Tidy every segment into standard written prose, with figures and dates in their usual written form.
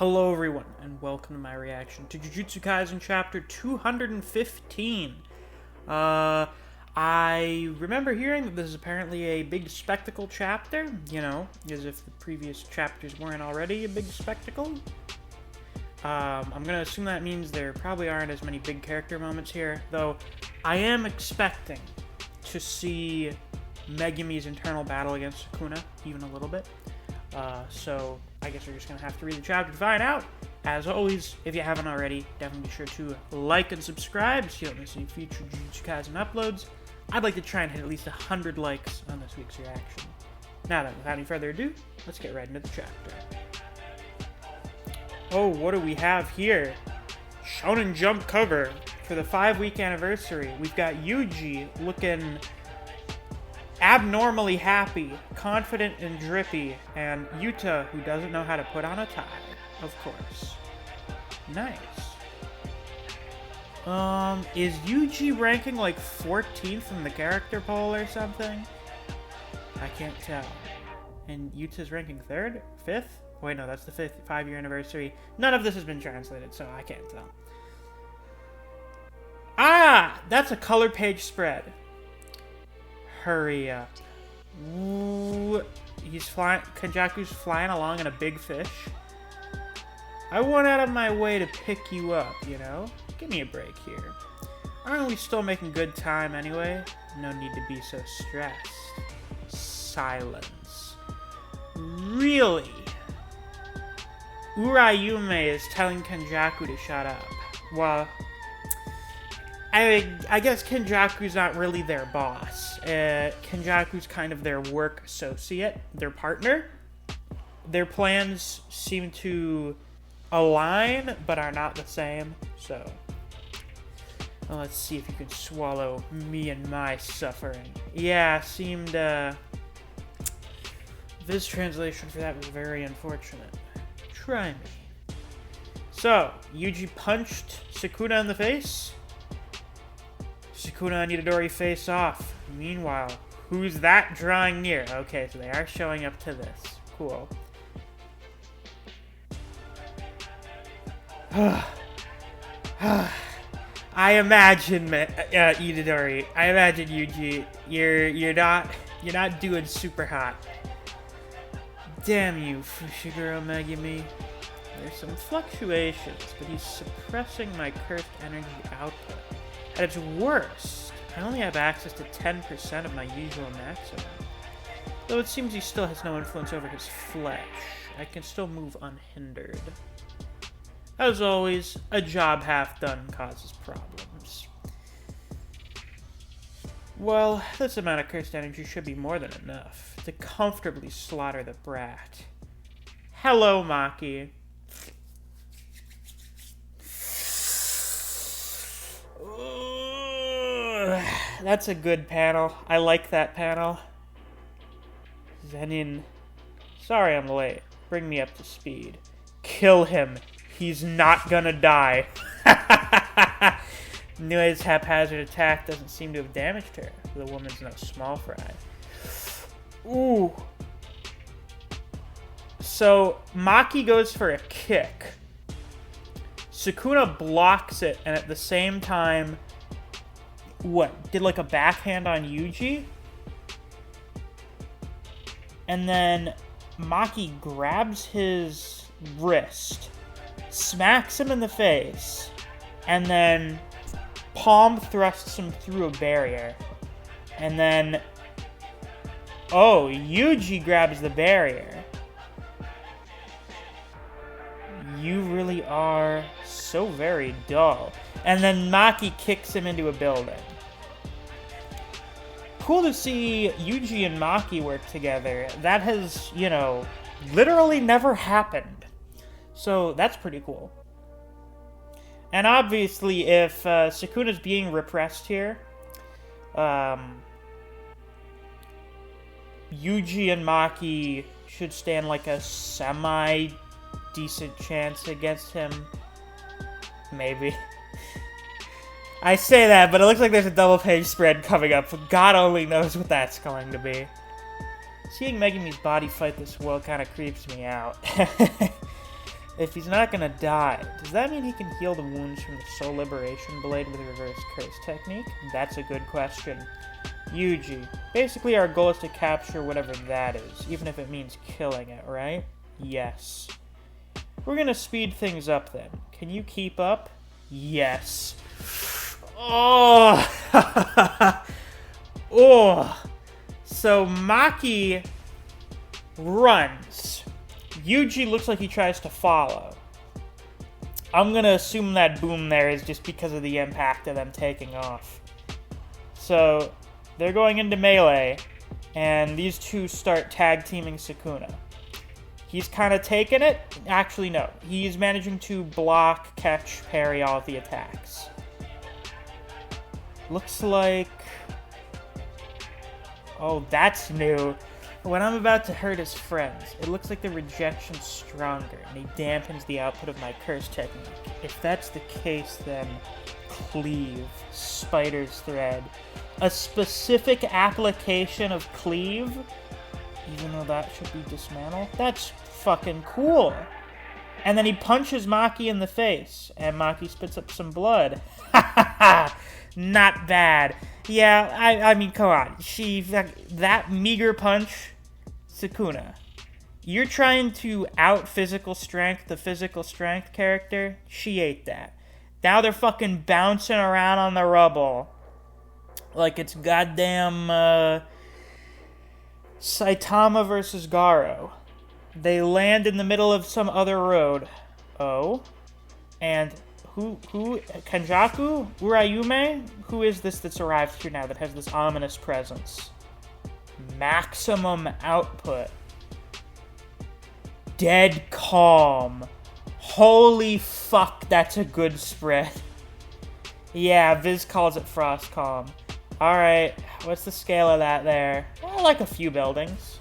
Hello everyone, and welcome to my reaction to Jujutsu Kaisen Chapter 215. I remember hearing that this is apparently a big spectacle chapter, as if the previous chapters weren't already a big spectacle. I'm gonna assume that means there probably aren't as many big character moments here, though I am expecting to see Megumi's internal battle against Sukuna, even a little bit. So I guess we're just going to have to read the chapter to find out. As always, if you haven't already, definitely be sure to like and subscribe so you don't miss any future Jujutsu Kaisen uploads. I'd like to try and hit at least 100 likes on this week's reaction. Now then, without any further ado, let's get right into the chapter. Oh, what do we have here? Shonen Jump cover for the 5-week anniversary. We've got Yuji looking abnormally happy, confident and drippy, and Yuta, who doesn't know how to put on a tie, of course. Nice. Is Yuji ranking like 14th in the character poll or something? I can't tell. And Yuta's ranking 3rd? 5th? Wait, no, that's the 5-year anniversary. None of this has been translated, so I can't tell. Ah! That's a color page spread. Hurry up. Ooh, he's flying. Kenjaku's flying along in a big fish. I went out of my way to pick you up, Give me a break here. Aren't we still making good time anyway? No need to be so stressed. Silence. Really? Uraume is telling Kenjaku to shut up. Well, I guess Kenjaku's not really their boss. Kenjaku's kind of their work associate, their partner. Their plans seem to align, but are not the same. So, well, let's see if you can swallow me and my suffering. Yeah, seemed, this translation for that was very unfortunate. Try me. So, Yuji punched Sukuna in the face. Sukuna and Itadori face off. Meanwhile, who's that drawing near? Okay, so they are showing up to this. Cool. I imagine, Itadori. I imagine Yuji. You're not doing super hot. Damn you, Fushiguro Megumi. There's some fluctuations, but he's suppressing my cursed energy output. At its worst, I only have access to 10% of my usual maximum. Though it seems he still has no influence over his flesh, I can still move unhindered. As always, a job half done causes problems. Well, this amount of cursed energy should be more than enough to comfortably slaughter the brat. Hello, Maki. That's a good panel. I like that panel. Zenin. Sorry I'm late. Bring me up to speed. Kill him. He's not gonna die. Nue's haphazard attack doesn't seem to have damaged her. The woman's no small fry. Ooh. So, Maki goes for a kick. Sukuna blocks it, and at the same time, did like a backhand on Yuji? And then Maki grabs his wrist, smacks him in the face, and then palm thrusts him through a barrier. And then, Yuji grabs the barrier. You really are so very dull. And then Maki kicks him into a building. Cool to see Yuji and Maki work together. That has, literally never happened. So that's pretty cool. And obviously, if Sukuna's being repressed here, Yuji and Maki should stand like a semi-decent chance against him. Maybe. I say that, but it looks like there's a double page spread coming up. God only knows what that's going to be. Seeing Megumi's body fight this world kind of creeps me out. If he's not gonna die, does that mean he can heal the wounds from the Soul Liberation Blade with Reverse Curse Technique? That's a good question. Yuji. Basically, our goal is to capture whatever that is, even if it means killing it, right? Yes. We're gonna speed things up then. Can you keep up? Yes. Oh! Oh! So, Maki runs. Yuji looks like he tries to follow. I'm gonna assume that boom there is just because of the impact of them taking off. So, they're going into melee, and these two start tag-teaming Sukuna. He's kind of taking it. Actually, no. He's managing to block, catch, parry all of the attacks. Looks like... Oh, that's new. When I'm about to hurt his friends, it looks like the rejection's stronger, and he dampens the output of my curse technique. If that's the case, then cleave, spider's thread. A specific application of cleave, even though that should be dismantle. That's fucking cool. And then he punches Maki in the face, and Maki spits up some blood. Ha ha ha! Not bad. Yeah, I mean, come on. That meager punch, Sukuna. You're trying to out-physical strength the physical strength character? She ate that. Now they're fucking bouncing around on the rubble. Like it's goddamn, Saitama versus Garo. They land in the middle of some other road. Oh? And... Who, Kanjaku? Uraume? Who is this that's arrived here now that has this ominous presence? Maximum output. Dead calm. Holy fuck, that's a good spread. Yeah, Viz calls it frost calm. Alright, what's the scale of that there? Well, like a few buildings.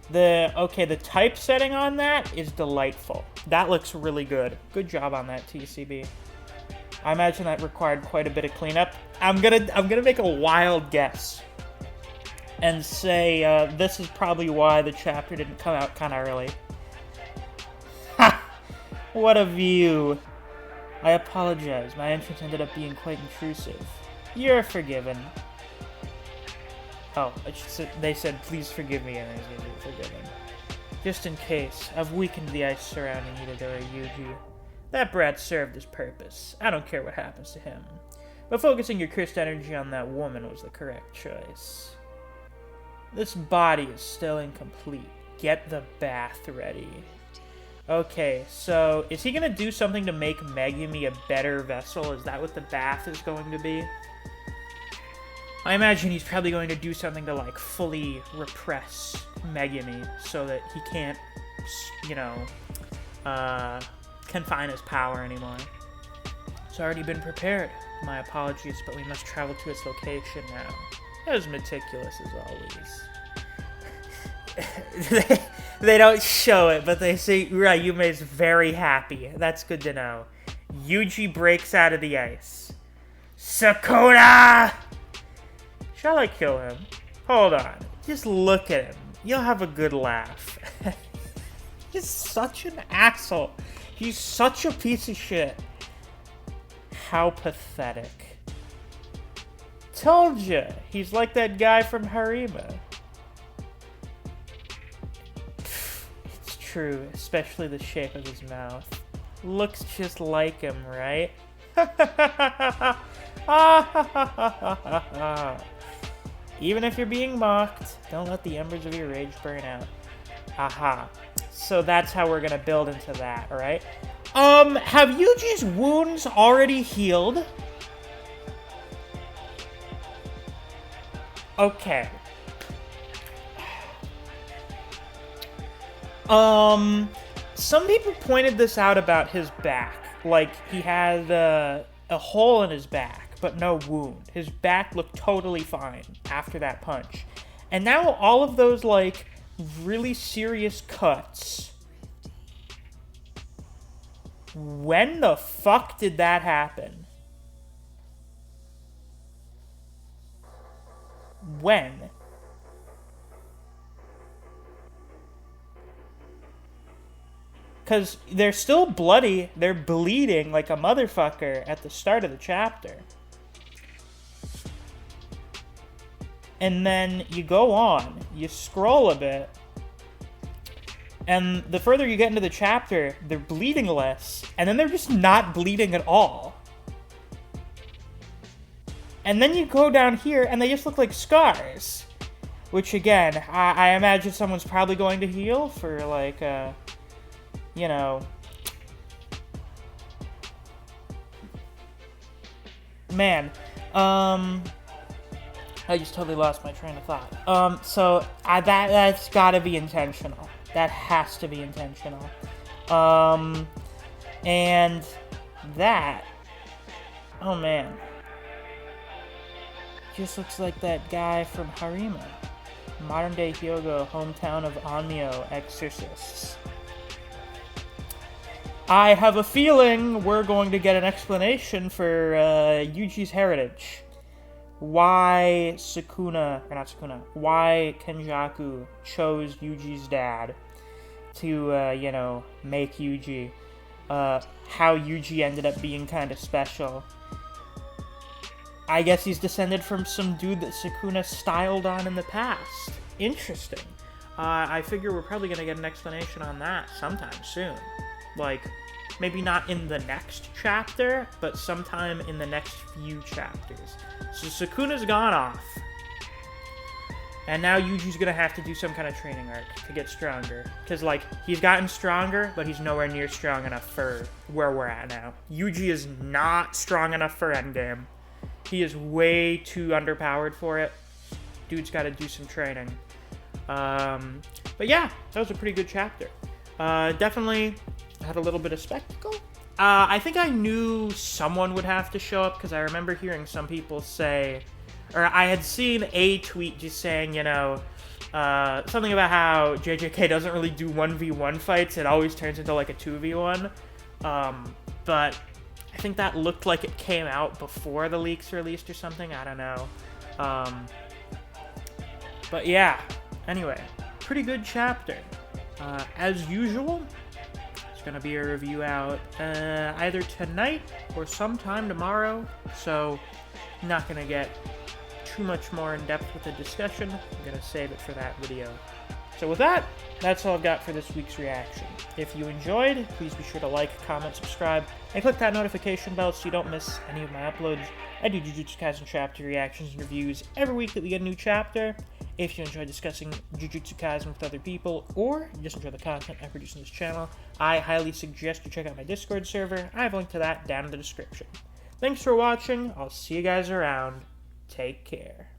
The type setting on that is delightful. That looks really good. Good job on that, TCB. I imagine that required quite a bit of cleanup. I'm gonna make a wild guess and say this is probably why the chapter didn't come out kind of early. Ha! What a view. I apologize. My entrance ended up being quite intrusive. You're forgiven. Oh, they said, please forgive me, and I was going to be forgiven. Just in case, I've weakened the ice surrounding Itadori Yuji. That brat served his purpose. I don't care what happens to him. But focusing your cursed energy on that woman was the correct choice. This body is still incomplete. Get the bath ready. Okay, so is he going to do something to make Megumi a better vessel? Is that what the bath is going to be? I imagine he's probably going to do something to, like, fully repress Megumi so that he can't, you know, confine his power anymore. It's already been prepared. My apologies, but we must travel to its location now. As meticulous as always. They don't show it, but they say Uraume is very happy. That's good to know. Yuji breaks out of the ice. Sakura! Shall I kill him? Hold on. Just look at him. You'll have a good laugh. He's such an asshole. He's such a piece of shit. How pathetic. Told ya. He's like that guy from Harima. It's true, especially the shape of his mouth. Looks just like him, right? Even if you're being mocked, don't let the embers of your rage burn out. Aha. So that's how we're gonna build into that, alright? Have Yuji's wounds already healed? Okay. Some people pointed this out about his back. Like, he had a hole in his back, but no wound. His back looked totally fine after that punch. And now all of those, like, really serious cuts. When the fuck did that happen? When? Because they're still bloody. They're bleeding like a motherfucker at the start of the chapter. And then you go on. You scroll a bit. And the further you get into the chapter, they're bleeding less. And then they're just not bleeding at all. And then you go down here, and they just look like scars. Which, again, I imagine someone's probably going to heal for, like, you know... Man, I just totally lost my train of thought. So, that's gotta be intentional. That has to be intentional. And that... Oh, man. Just looks like that guy from Harima. Modern-day Hyogo, hometown of Onmyo exorcists. I have a feeling we're going to get an explanation for Yuji's heritage. Why why Kenjaku chose Yuji's dad to, you know, make Yuji. How Yuji ended up being kind of special. I guess he's descended from some dude that Sukuna styled on in the past. Interesting. I figure we're probably going to get an explanation on that sometime soon. Like, maybe not in the next chapter, but sometime in the next few chapters. So Sukuna's gone off. And now Yuji's going to have to do some kind of training arc to get stronger. Because, like, he's gotten stronger, but he's nowhere near strong enough for where we're at now. Yuji is not strong enough for Endgame. He is way too underpowered for it. Dude's got to do some training. But yeah, that was a pretty good chapter. Definitely had a little bit of spectacle. I think I knew someone would have to show up because I remember hearing some people say, or I had seen a tweet just saying, you know, something about how JJK doesn't really do 1v1 fights. It always turns into like a 2v1. But I think that looked like it came out before the leaks released or something. I don't know. But yeah. Anyway, pretty good chapter. As usual, there's going to be a review out either tonight or sometime tomorrow. So, I'm not going to get too much more in depth with the discussion. I'm going to save it for that video. So with that, that's all I've got for this week's reaction. If you enjoyed, please be sure to like, comment, subscribe, and click that notification bell so you don't miss any of my uploads. I do Jujutsu Kaisen chapter reactions and reviews every week that we get a new chapter. If you enjoy discussing Jujutsu Kaisen with other people, or you just enjoy the content I produce on this channel, I highly suggest you check out my Discord server. I have a link to that down in the description. Thanks for watching. I'll see you guys around. Take care.